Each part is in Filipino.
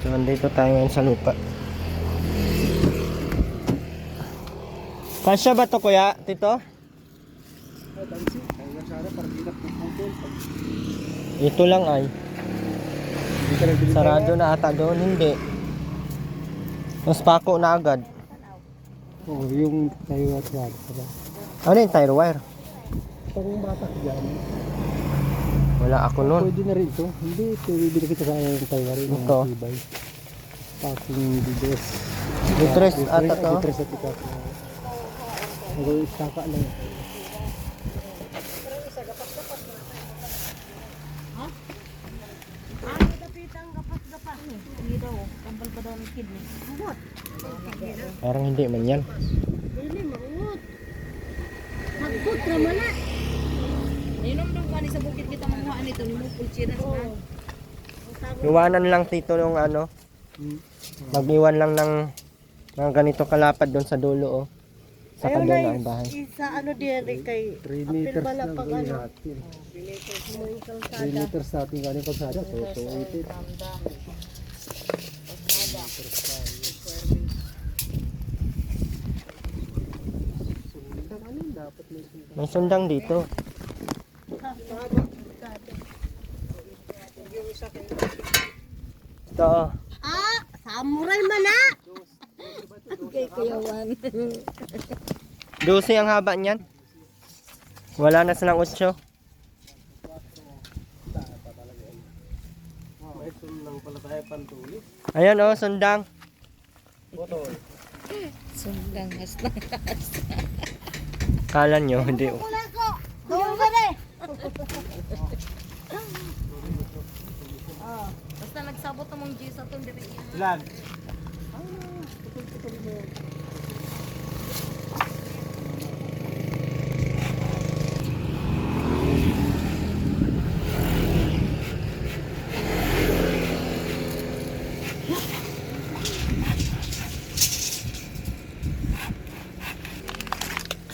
So, andito tayo ngayon sa lupa. Kasya ba to kuya? Tito? Ito lang ay. Sarado na ata doon. Hindi. Mas pako na agad. Oo, yung tayo at yan. Ano yung tire wire? Parang batak dyan. Wala ako nun. Pwede na rin ito. Hindi, bibili kita sa yung tayo rin. Ito. Packing bides. Litres ata to. Litres at ikat. Nagawin istaka lang. Parang hindi man yan. Dili maungot. Hagkot ra man na. Inom dong kani sa bukid kita manguhaan nito ni mo pulchira sa. Iwanan lang tito yung ano. Mag-iwan lang ng ganito kalapad doon sa dulo oh. Sa Ayun kadula na ang bahay. isa ano diyan kay 3 meters bala lang pag gawin ano. natin. Mo yung 3 kalsada. meters sa ating galing kalsada. So, 280. May sundang dito. Ito oh. Ah, samurai man na. Kay kayawan. 12 ang haba niyan. Wala na silang 8. Ayan oh, sundang. Sundang hasta. Kala nyo, hindi oh. Wala ko. Doon ba de? Basta nagsabot namong G sa tong diri. Ilan?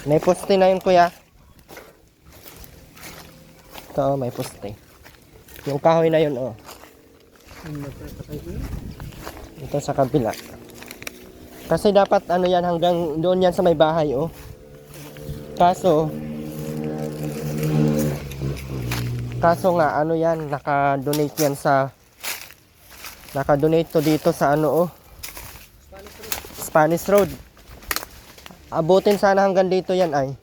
May poste na yun kuya. Ito oh, may poste. Yung kahoy na yun oh. Ito sa kabila. Kasi dapat ano yan hanggang doon yan sa may bahay oh. Kaso nga ano yan naka-donate yan sa naka-donate to dito sa ano oh. Spanish Road. Abutin sana hanggang dito yan ay.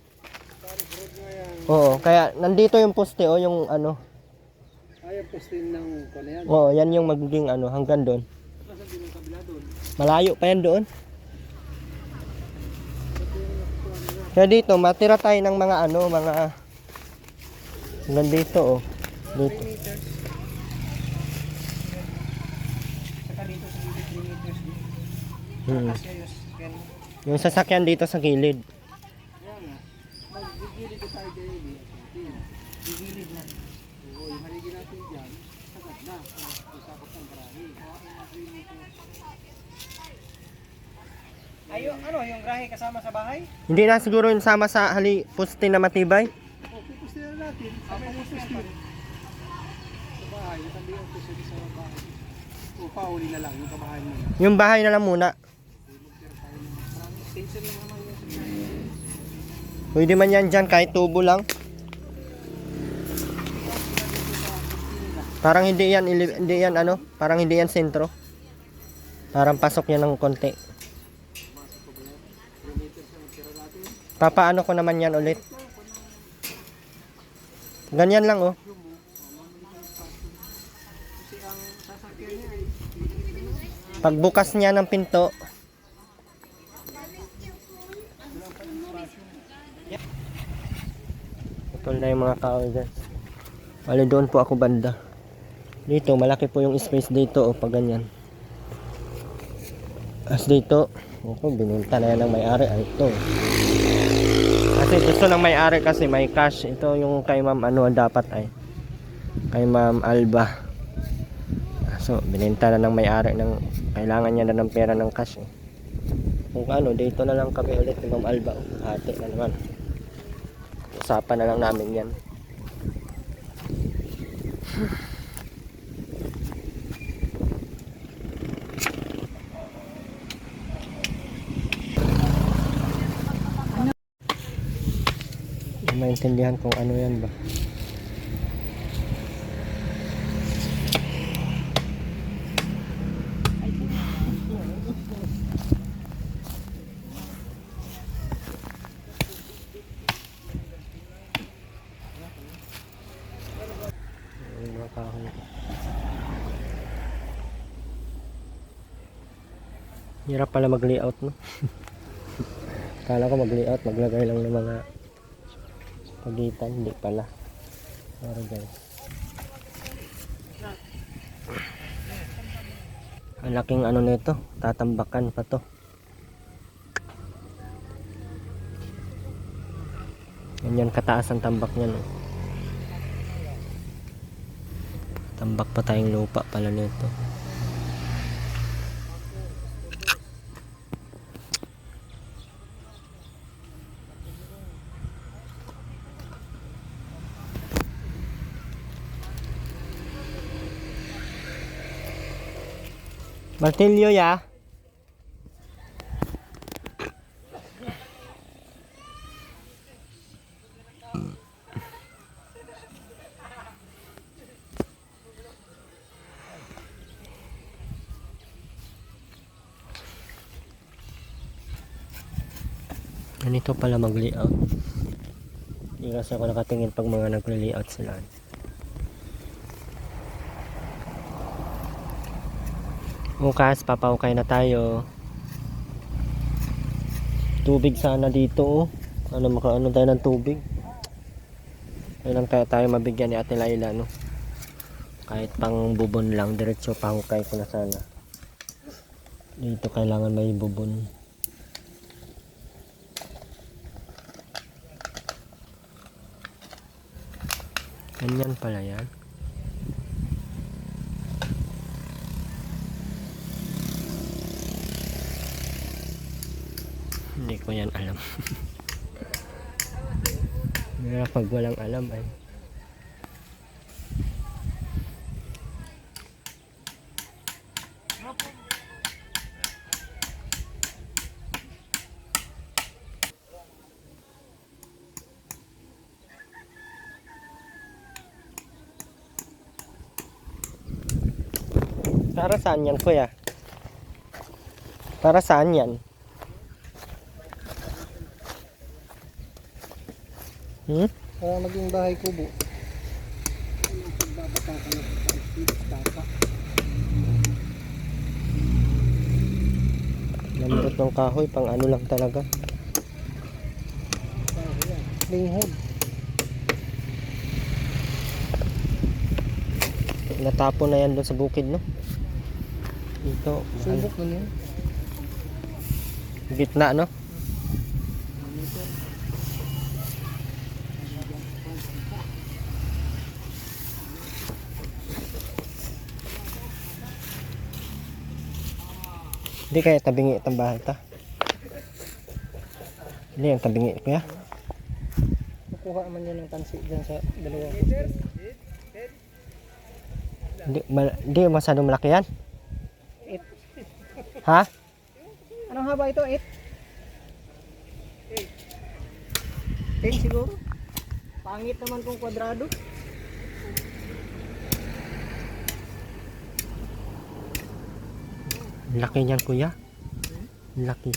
Oo, kaya nandito yung poste oh, yung ano. Ayaw postin ng kanya yan. Oo, yan yung magiging ano hanggang doon. Malayo pa yan doon. Kaya dito matira tayo ng mga ano, mga hanggang dito oh. Dito. Hmm. Yung sasakyan dito sa gilid. Ayo, ano, yung grahe kasama sa bahay? Hindi na siguro yung sama sa poste na matibay. Okay, postin na natin. Sama yung postin. Sa bahay, sabi yung postin sa bahay. O, pauli na lang, yung kabahay mo. Yung bahay na lang muna. Station lang naman yun. Pwede man yan dyan kahit tubo lang. Parang hindi yan ano, parang hindi yan sentro. Parang pasok yan ng konti. Papaano ko naman yan ulit. Ganyan lang oh. Pagbukas niya ng pinto. Putol na yung mga tao dyan. Bali doon po ako banda. Dito malaki po yung space dito o pag ganyan. As dito, binenta na yan ng may-ari. Ay ito. Kasi gusto ng may-ari kasi may cash. Ito yung kay ma'am ano dapat ay. Kay ma'am Alba. So binenta na ng may-ari ng kailangan niya na ng pera ng cash. Kung ano dito na lang kami ulit ni ma'am Alba. Hati na naman. Usapan na lang namin yan. maintindihan kung ano yan ba. Yung mga kahoy. Hirap pala mag-layout, no? Kala ko mag-layout, maglagay lang ng mga pagitan, hindi pala. Sorry guys. Ang laking ano nito, tatambakan pa to. Ganyan kataas ang tambak niya, no? Tambak pa tayong lupa pala nito. Martilyo ya. Ganito pala mag-layout. Hindi kasi ako nakatingin pag mga nag-layout sila. Bukas, papahukay na tayo. Tubig sana dito, oh. Ano, makaano tayo ng tubig. Kailan kaya tayo mabigyan ni Ate Laila, no? Kahit pang bubon lang, diretso pahukay ko na sana. Dito kailangan may bubon. Ganyan pala yan. Hindi ko yan alam. Pag walang alam ay para saan yan, kuya? Para saan yan? Para maging bahay kubo. Pagbabata ka na sa bata. Lambot ng kahoy, pang ano lang talaga. Linghood. Natapon na yan doon sa bukid, no? Dito, Subok na yan. gitna, no? Hindi kaya tabingi itong bahay ta. Hindi yung tabingi kuya. Kukuha man yan ng tansi dyan sa dalawang. Hindi masyadong malaki yan. 8. Ha? Anong haba ito? 8? 10 siguro. Pangit naman kung kwadrado. Laki niyan kuya. Laki.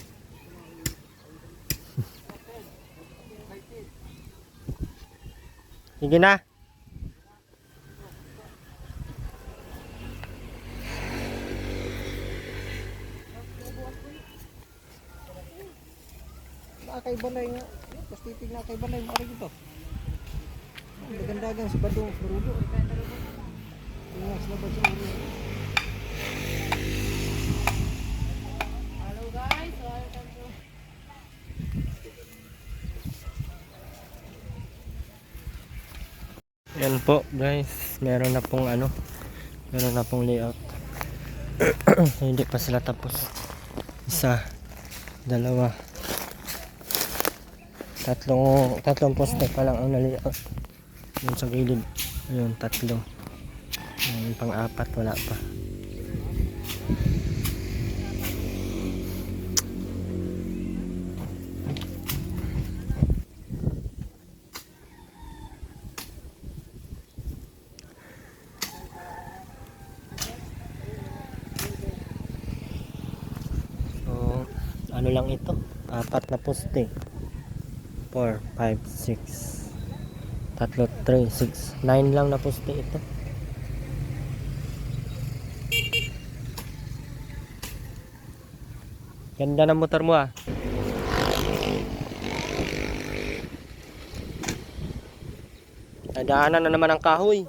Sige na. Kay balay nga. Tapos titig na kay balay. Mari ito. Dagan-dagan si Badong. Marudo. Tingnan sila ba siya ulo. Hello guys, welcome to Yan po guys. Meron na pong ano. Meron na pong layout. Hindi pa sila tapos. Isa. Dalawa. Tatlong poste pa lang ang nalayout. Yun sa gilid. Ayun, tatlo. Yung pang-apat wala pa. ano lang ito, 4 na poste. 4, 5, 6, 3, 3, 6, 9 lang na poste ito. Ganda ng motor mo ah. Nadaanan na naman ang kahoy.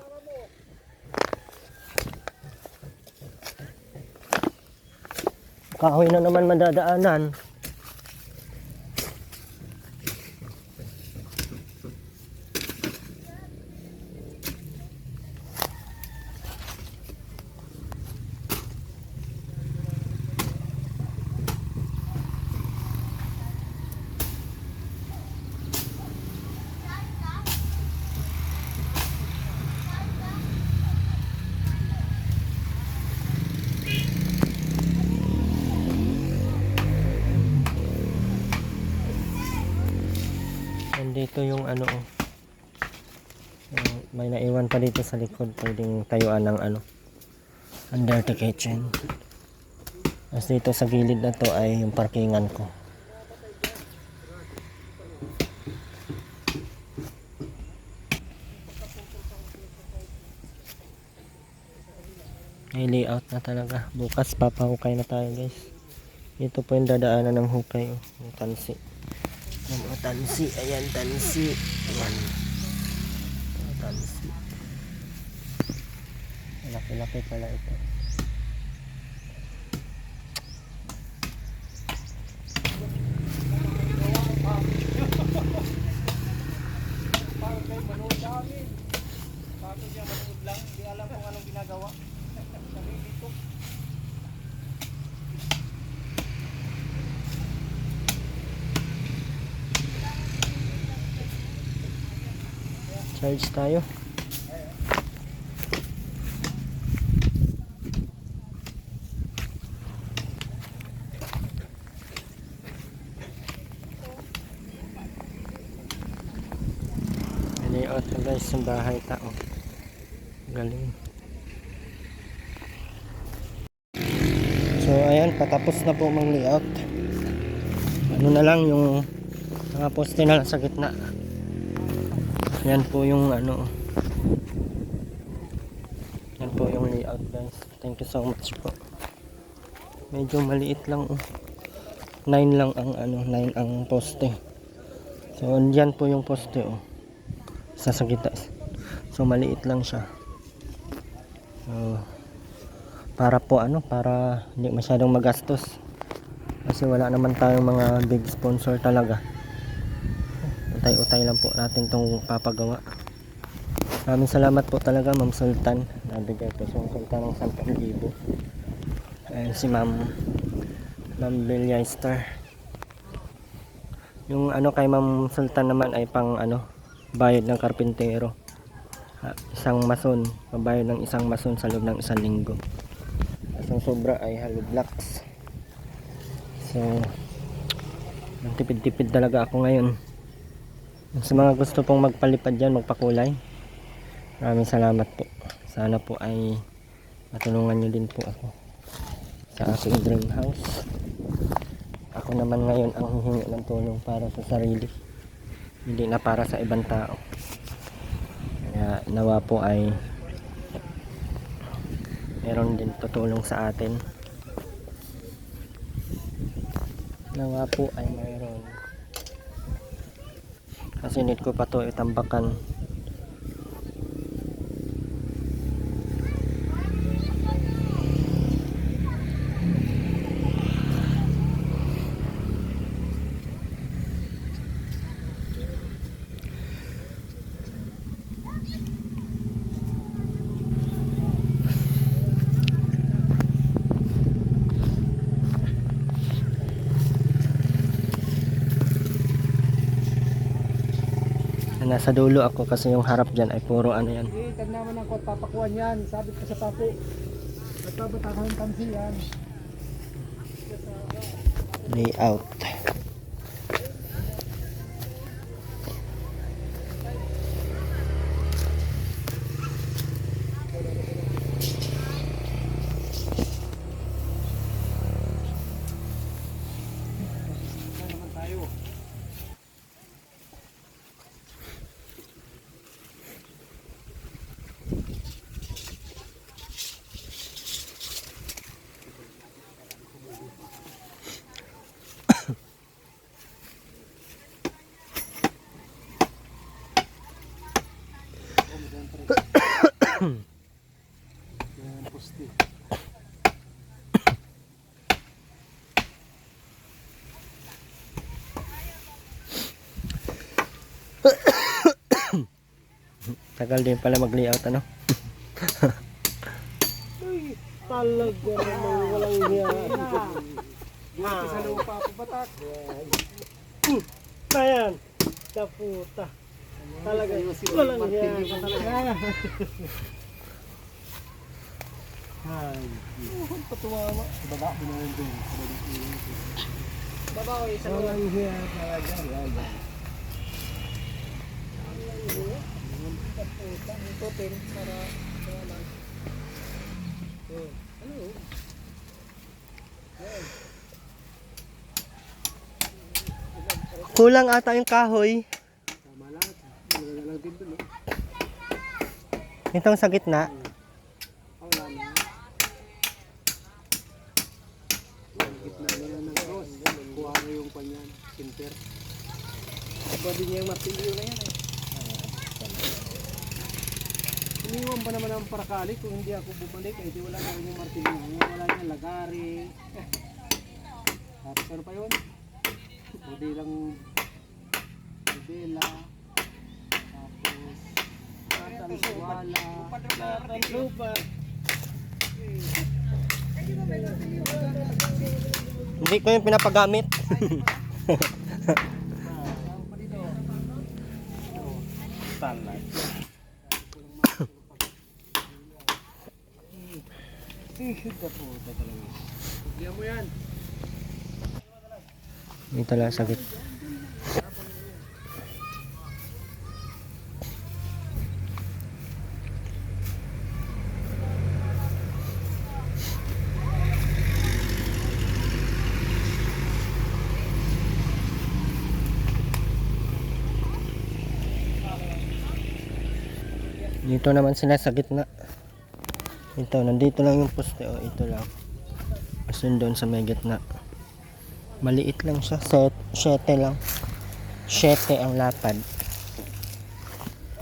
Kahoy na naman madadaanan. Nandito yung ano oh. May naiwan pa dito sa likod, pwedeng tayuan ng ano under the kitchen. As dito sa gilid na to ay yung parkingan ko. May layout na talaga. Bukas papahukay na tayo guys. Ito po yung dadaanan ng hukay oh. Yung tansi. Yung tansi, ayan tansi. Ayan. Tansi. Laki-laki pala ito. Parang kayo manood dami. Bakit siya manood lang? Hindi alam kung anong ginagawa. Sabi dito. Charge tayo. Layout na guys yung bahay tao. Galing. So ayan, patapos na po mang layout. Ano na lang yung mga poste na lang sa gitna. Yan po yung ano. Yan po yung layout guys. Thank you so much po. Medyo maliit lang oh. 9 lang ang ano, 9 ang poste. So diyan po yung poste oh. Sa gitna. So maliit lang siya. So para po ano, para hindi masyadong magastos. Kasi wala naman tayong mga big sponsor talaga. Utay-utay lang po natin itong papagawa. Maraming salamat po talaga Ma'am Sultan. Nabigay po si Sultan ng 10,000. Ayan si Ma'am Bilyaister. Yung ano kay Ma'am Sultan naman ay pang ano, bayad ng karpintero. Isang mason, pabayad ng isang mason sa loob ng 1 linggo. At ang sobra ay hollow blocks. So tipid-tipid talaga ako ngayon. Sa mga gusto pong magpalipad dyan, magpakulay, maraming salamat po. Sana po ay matulungan nyo din po ako sa aking dream house. Ako naman ngayon ang hihingi ng tulong para sa sarili, hindi na para sa ibang tao. Kaya nawa po ay meron din tutulong sa atin. Nawa po ay mayroon. Kasi need ko pa to itambakan. Nasa dulo ako kasi yung harap dyan ay puro ano yan. Tag naman ang kot, papakuan yan. Sabit ko sa papo. At babatakan ng tansi yan. Layout. Tagal din pala mag-layout ano. Uy, talaga namang walang hiya. Buti sa lupa po batak. Ayan. Kaputa. Talaga walang hiya. Ay, patuwa. Baba mo na yun. Baba ko isa. Walang hiya talaga. Kulang ata yung kahoy. Tama lang. Wala lang din dun. Itong sa gitna. Wala na. Gitna na lang ng cross. Kuha na yung panyan. Center. Pwede niya yung martilyo na yan eh. Iniwan ba naman ang parakali kung hindi ako bumalik eh di wala na rin yung martilyo. Wala niya lagari. Tapos ano pa yun? Pwede lang bela. Tapos wala. Lupa. Hindi ko yung pinapagamit. Talag. Bigyan mo yan. Ito lang sa gitna. Dito naman sila sa gitna. Ito, nandito lang yung poste. O, ito lang. Asun doon sa may gitna. Maliit lang siya. 7 lang. 7 ang lapad.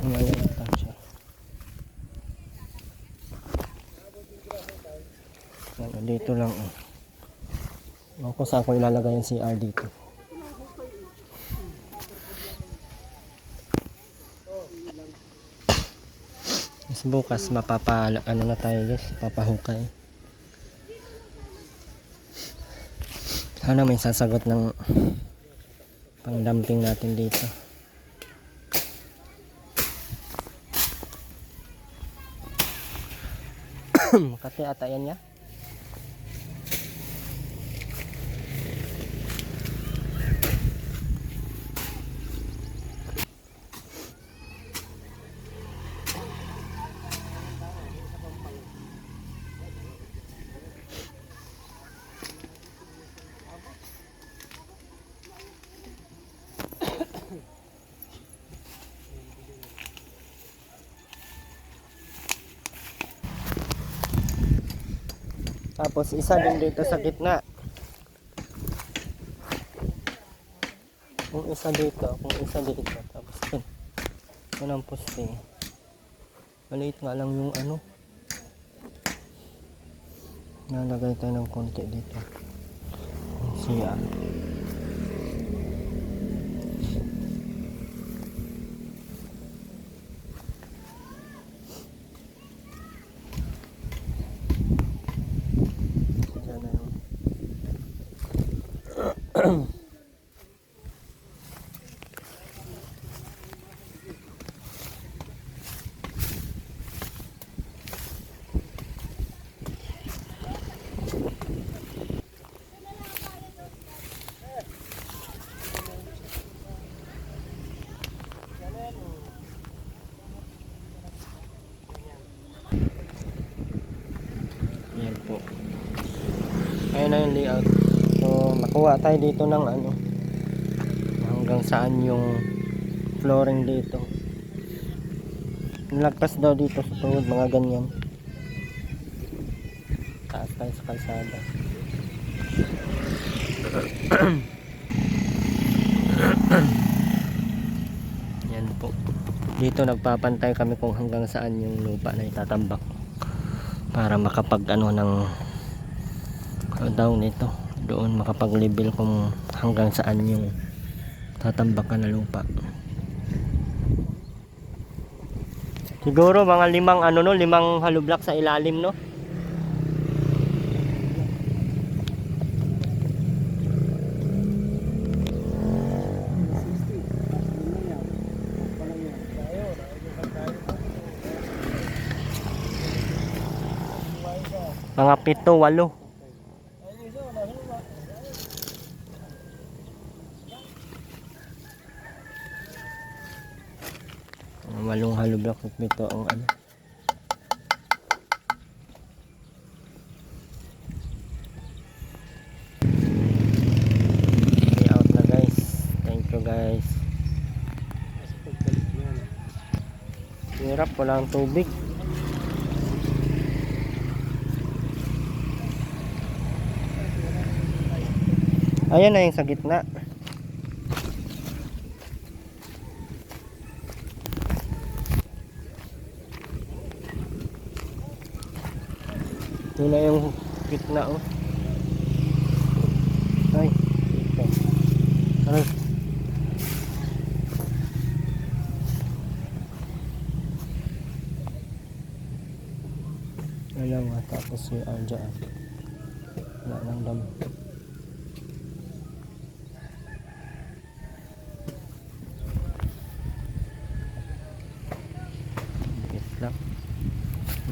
Maliit lang siya. Ano, dito lang. Ako saan ko ilalagay yung CR dito. Bukas ano na tayo guys, papahukay. Sana may sasagot ng pang-dumping natin dito. Kasi ata yan niya. Tapos isa din dito sa gitna. Kung isa dito. Tapos yun. Yun ang poste. Maliit nga lang yung ano. Nalagay tayo ng konti dito. Siya. Ayan po. Ayun na yung layout. So, makuha tayo dito ng ano. Hanggang saan yung flooring dito. Nilagpas daw dito sa tuhod, mga ganyan. Taas tayo sa kalsada. Yan po. Dito nagpapantay kami kung hanggang saan yung lupa na itatambak. Para makapag ano ng down ito. Doon makapag-level kung hanggang saan yung tatambakan na lupa. Siguro mga limang ano no, limang hollow block sa ilalim no. Mga 7, 8. Walong hollow block at 7 ang ano. Okay, out na guys. Thank you guys. Hirap, walang tubig. Ayan na yung sa gitna. Ito na yung gitna oh. Ay, ito. Aray. Alam nga, tapos yung dyan. Wala nang damo. Lang.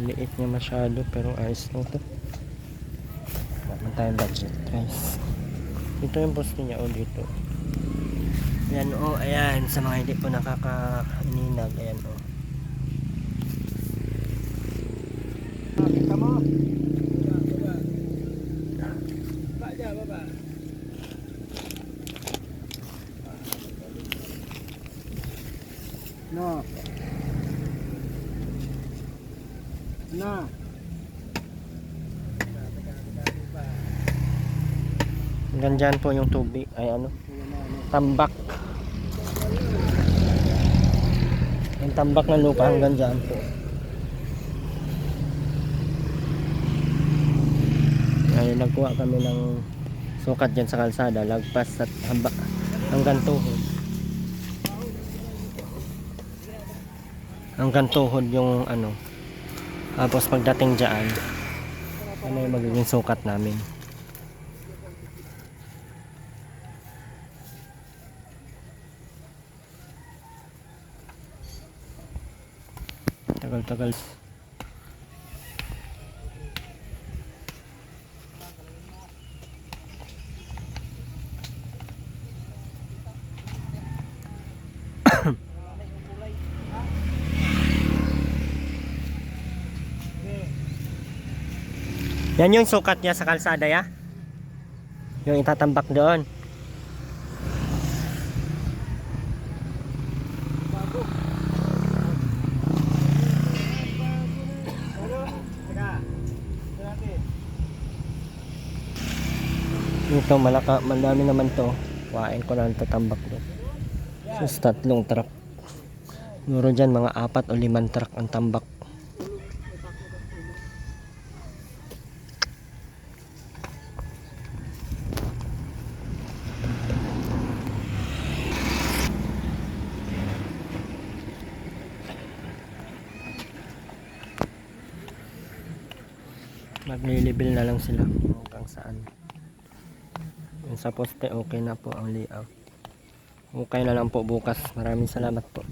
Liit niya masyado pero ayos lang to. Wala tayong budget guys. Ito yung poste niya dito. Ayan ayan sa mga hindi po nakakaninag. Ayan Kita mo. Baba. No. Na. Hanggang dyan po yung tubig. Ay ano? Tambak. Yung tambak ng lupa hanggang dyan po. Ay, nagkuha kami ng sukat dyan sa kalsada. Lagpas at hanggang tuhod. Hanggang tuhod yung ano. Tapos pagdating dyan, ano yung magiging sukat namin. Tagal-tagal. Yan yung sukat niya sa kalsada ya. Yung itatambak doon. Ito malami naman to. Wain ko lang tatambak doon. So 3 truck. Siguro dyan mga 4 o 5 truck ang tambak. Maglilibil na lang sila hanggang saan. Yung sa poste okay na po ang layout. Okay na lang po bukas. Maraming salamat po.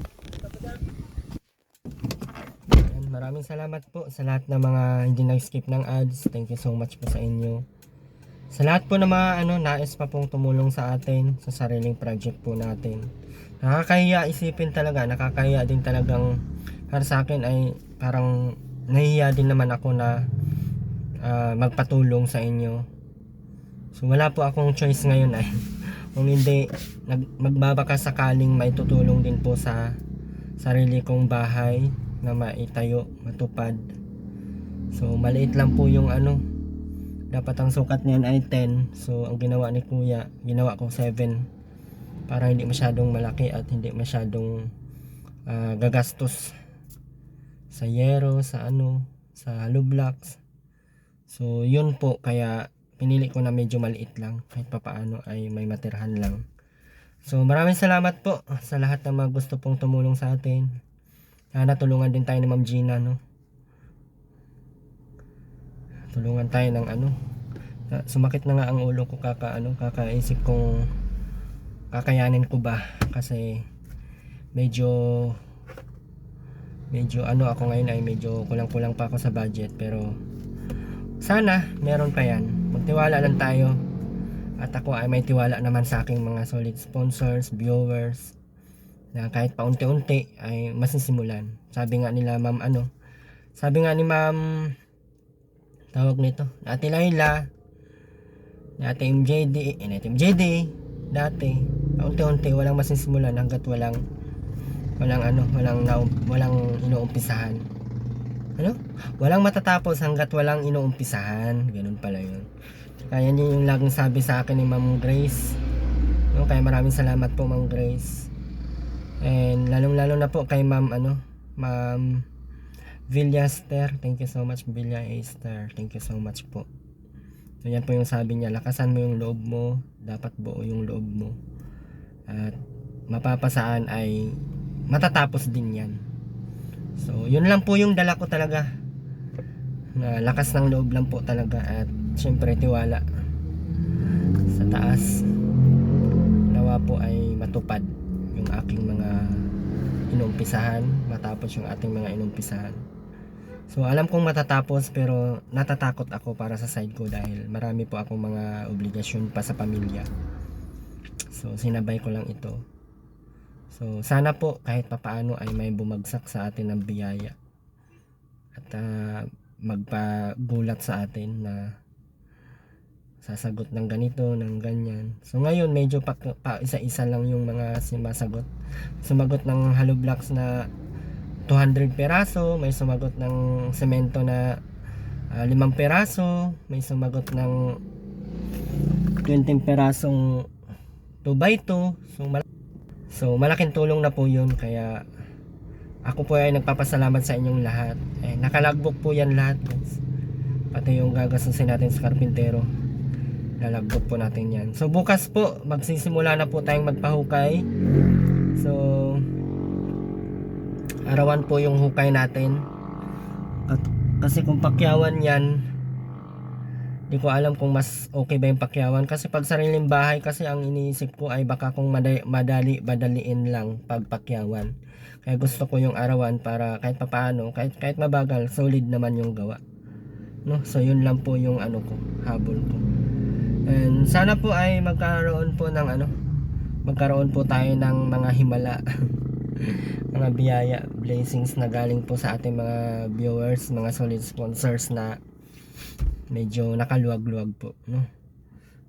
Ayan, maraming salamat po sa lahat ng mga hindi nag-skip ng ads. Thank you so much po sa inyo. Sa lahat po ng mga nais pa pong tumulong sa atin sa sariling project po natin. Nakakahiya isipin talaga, nakakahiya din talagang para sa akin ay parang nahihiya din naman ako na magpatulong sa inyo. So wala po akong choice ngayon ay kung hindi magbabaka sakaling may tutulong din po sa sarili kong bahay na maitayo, matupad. So maliit lang po yung dapat ang sukat niyan ay 10. So ang ginawa ni kuya, ginawa ko 7 para hindi masyadong malaki at hindi masyadong gagastos sa yero, sa sa hollow blocks. So yun po, kaya pinili ko na medyo maliit lang kahit papaano ay may matirhan lang. So maraming salamat po sa lahat ng mga gusto pong tumulong sa atin. Sana tulungan din tayo ni Ma'am Gina, no? Tulungan tayo ng ano. Sumakit na nga ang ulo ko kakaisip kong kakayanin ko ba, kasi medyo ano ako ngayon ay medyo kulang-kulang pa ako sa budget, pero sana meron pa yan. Magtiwala lang tayo, at ako ay may tiwala naman sa aking mga solid sponsors, viewers, na kahit paunti-unti ay masisimulan. Sabi nga nila ma'am sabi nga ni ma'am tawag nito, Ate Laila, Ate MJD, Ate MJD dati, paunti-unti walang masisimulan hanggat walang inuumpisahan. Walang matatapos hanggat walang inuumpisahan. Ganun pala yun. Kaya yun yung laging sabi sa akin ni Ma'am Grace. Kaya maraming salamat po Ma'am Grace. And lalong-lalo na po kay Ma'am Ma'am Villa Esther. Thank you so much Villa Esther. Thank you so much po. So yan po yung sabi niya, lakasan mo yung loob mo, dapat buo yung loob mo, at mapapasaan ay matatapos din yan. So yun lang po yung dala ko talaga, na lakas ng loob lang po talaga, at syempre tiwala sa taas. Nawa po ay matupad yung aking mga inumpisahan, matapos yung ating mga inumpisahan. So alam kong matatapos, pero natatakot ako para sa side ko dahil marami po akong mga obligasyon pa sa pamilya. So sinabay ko lang ito. So sana po kahit papaano ay may bumagsak sa atin ng biyaya, at magpagulat sa atin na sasagot ng ganito, ng ganyan. So ngayon medyo pa isa-isa lang yung mga sumagot ng hollow blocks na 200 peraso, may sumagot ng semento na 5 peraso, may sumagot ng 20 perasong 2x2. So malaking tulong na po yun, kaya ako po ay nagpapasalamat sa inyong lahat. Nakalagbok po yan lahat guys, pati yung gagastusin natin sa karpintero, nalagbok po natin yan. So bukas po magsisimula na po tayong magpahukay. So arawan po yung hukay natin, at kasi kung pakyawan yan, di ko alam kung mas okay ba yung pakyawan, kasi pag sariling bahay kasi ang iniisip ko ay baka kung madaliin lang pag pakyawan. Kaya gusto ko yung arawan para kahit papaano, kahit mabagal, solid naman yung gawa, no? So yun lang po yung habol ko. And sana po ay magkaroon po tayo ng mga himala mga biyaya, blessings na galing po sa ating mga viewers, mga solid sponsors na medyo nakaluwag-luwag po, no?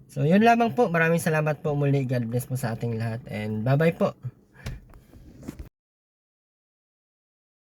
So yun lamang po, maraming salamat po muli, God bless po sa ating lahat, and bye bye po.